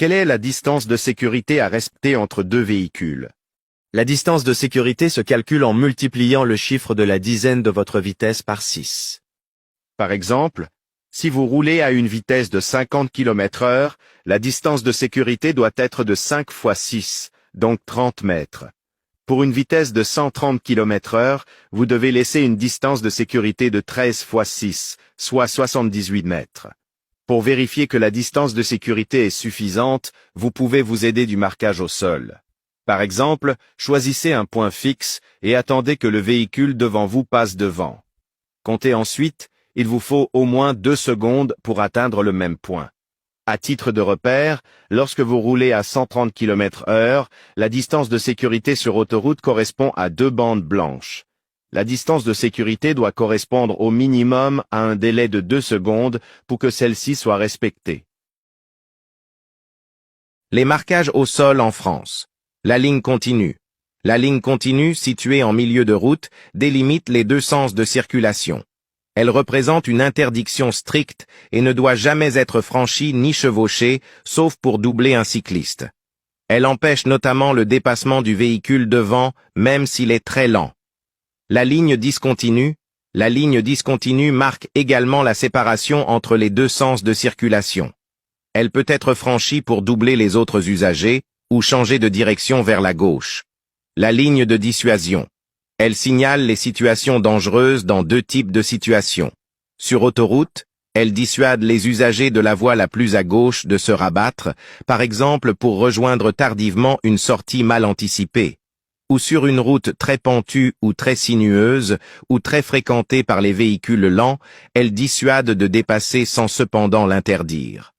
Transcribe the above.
Quelle est la distance de sécurité à respecter entre deux véhicules? La distance de sécurité se calcule en multipliant le chiffre de la dizaine de votre vitesse par 6. Par exemple, si vous roulez à une vitesse de 50 km/h, la distance de sécurité doit être de 5 fois 6, donc 30 mètres. Pour une vitesse de 130 km/h, vous devez laisser une distance de sécurité de 13 fois 6, soit 78 mètres. Pour vérifier que la distance de sécurité est suffisante, vous pouvez vous aider du marquage au sol. Par exemple, choisissez un point fixe et attendez que le véhicule devant vous passe devant. Comptez ensuite, il vous faut au moins 2 secondes pour atteindre le même point. À titre de repère, lorsque vous roulez à 130 km/h, la distance de sécurité sur autoroute correspond à 2 bandes blanches. La distance de sécurité doit correspondre au minimum à un délai de 2 secondes pour que celle-ci soit respectée. Les marquages au sol en France. La ligne continue. La ligne continue, située en milieu de route, délimite les deux sens de circulation. Elle représente une interdiction stricte et ne doit jamais être franchie ni chevauchée, sauf pour doubler un cycliste. Elle empêche notamment le dépassement du véhicule devant, même s'il est très lent. La ligne discontinue marque également la séparation entre les deux sens de circulation. Elle peut être franchie pour doubler les autres usagers ou changer de direction vers la gauche. La ligne de dissuasion. Elle signale les situations dangereuses dans 2 types de situations. Sur autoroute, elle dissuade les usagers de la voie la plus à gauche de se rabattre, par exemple pour rejoindre tardivement une sortie mal anticipée. Ou sur une route très pentue ou très sinueuse, ou très fréquentée par les véhicules lents, elle dissuade de dépasser sans cependant l'interdire.